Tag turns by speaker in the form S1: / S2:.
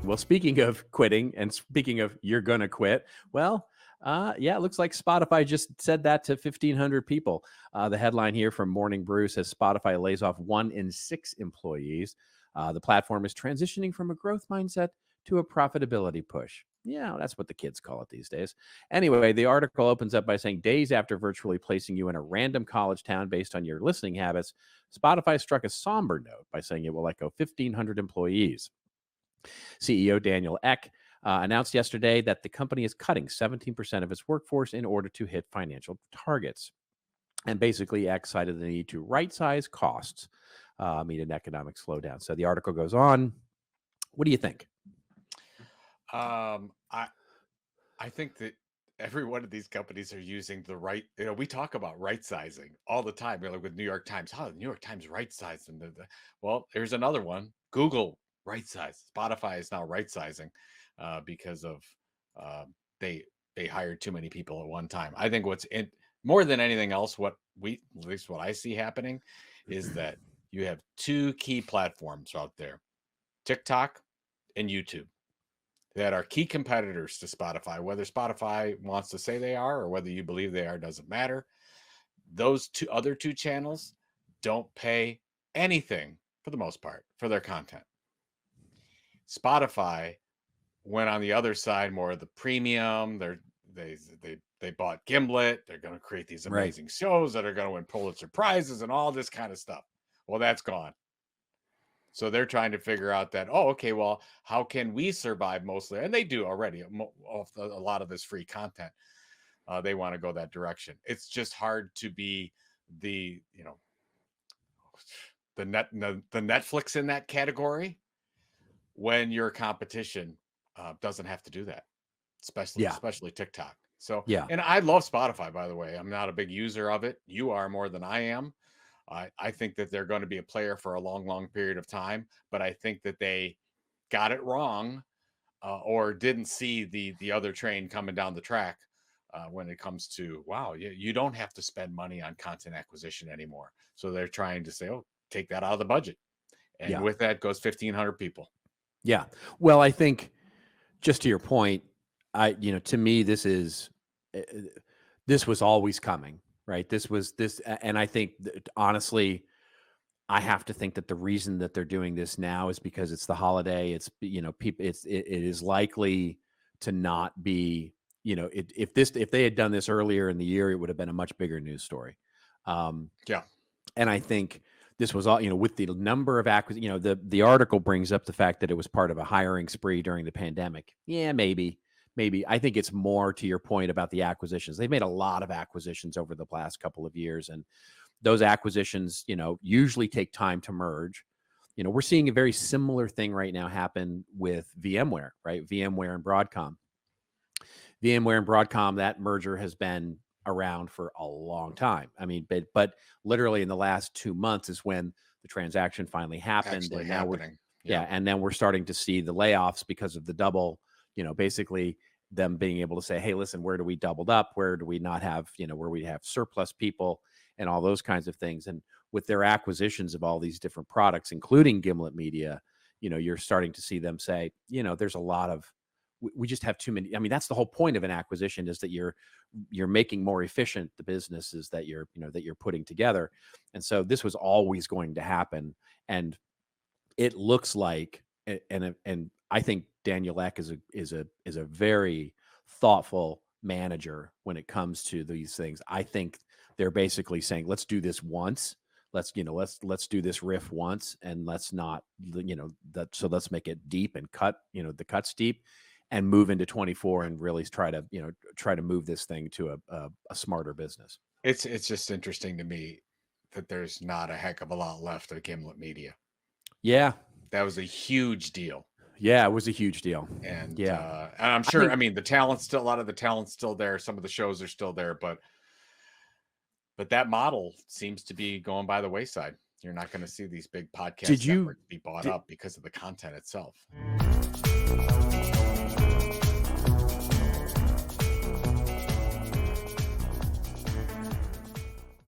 S1: Well, speaking of quitting and speaking of you're going to quit, well, yeah, it looks like Spotify just said that to 1,500 people. The headline here from Morning Brew says Spotify lays off 1 in 6 employees. The platform is transitioning from a growth mindset to a profitability push. Yeah, that's what the kids call it these days. Anyway, the article opens up by saying days after virtually placing you in a random college town based on your listening habits, Spotify struck a somber note by saying it will let go 1,500 employees. CEO Daniel Ek announced yesterday that the company is cutting 17% of its workforce in order to hit financial targets. And basically, Ek cited the need to right size costs amid an economic slowdown. So the article goes on. What do you think?
S2: Um, I I think that every one of these companies are using the right. We talk about right sizing all the time. Like with New York Times, how the New York Times right sized them. Well, here's another one. Google right size. Spotify is now right sizing because of uh, they they hired too many people at one time. I think more than anything else, at least what I see happening is that you have two key platforms out there: TikTok and YouTube, that are key competitors to Spotify. Whether Spotify wants to say they are or whether you believe they are doesn't matter. Those other two channels don't pay anything for the most part for their content. Spotify went on the other side, more of the premium. They bought Gimlet. They're going to create these
S1: Right.
S2: amazing shows that are going to win Pulitzer prizes and all this kind of stuff. Well, that's gone. So they're trying to figure out that, oh, okay, well, how can we survive mostly? And they do already off a lot of this free content. They want to go that direction. It's just hard to be the, the Netflix in that category when your competition doesn't have to do that,
S1: Yeah.
S2: especially TikTok. So,
S1: Yeah.
S2: and I love Spotify, by the way. I'm not a big user of it. You are more than I am. I think that they're going to be a player for a long, long period of time, but I think that they got it wrong or didn't see the other train coming down the track when it comes to, wow, you don't have to spend money on content acquisition anymore. So they're trying to say, oh, take that out of the budget, and
S1: Yeah.
S2: with that goes 1,500 people.
S1: Yeah. Well, I think just to your point, to me, uh, this was always coming, right? And I think that, honestly, I have to think that the reason that they're doing this now is because it's the holiday. It's, people. It is likely to not be. If they had done this earlier in the year, it would have been a much bigger news story. Um,
S2: Yeah.
S1: and I think this was all, with the number of acquisitions. The article brings up the fact that it was part of a hiring spree during the pandemic. Yeah, maybe. I think it's more to your point about the acquisitions. They've made a lot of acquisitions over the past couple of years, and those acquisitions, usually take time to merge. We're seeing a very similar thing right now happen with VMware, right? VMware and Broadcom. That merger has been around for a long time. I mean, but literally in the last 2 months is when the transaction finally happened,
S2: Actually
S1: and now we're
S2: happening. Yeah.
S1: yeah, and then we're starting to see the layoffs because of the double. Basically them being able to say, hey, listen, where do we doubled up? Where do we not have, where we have surplus people and all those kinds of things? And with their acquisitions of all these different products, including Gimlet Media, you're starting to see them say, there's a lot of, we just have too many. I mean, that's the whole point of an acquisition, is that you're making more efficient the businesses that you're putting together. And so this was always going to happen. And it looks like, and I think Daniel Ek is a very thoughtful manager when it comes to these things. I think they're basically saying, let's do this once. Let's do this riff once, and let's not, so let's make it deep and cut, the cuts deep, and move into 24 and really try to move this thing to a smarter business.
S2: It's just interesting to me that there's not a heck of a lot left of Gimlet Media.
S1: Yeah.
S2: That was a huge deal.
S1: Yeah. It was a huge deal.
S2: And
S1: Yeah.
S2: I'm
S1: I
S2: sure,
S1: think,
S2: I mean, a lot of the talent's still there. Some of the shows are still there, but that model seems to be going by the wayside. You're not going to see these big podcast
S1: did you,
S2: networks be bought
S1: did,
S2: up because of the content itself.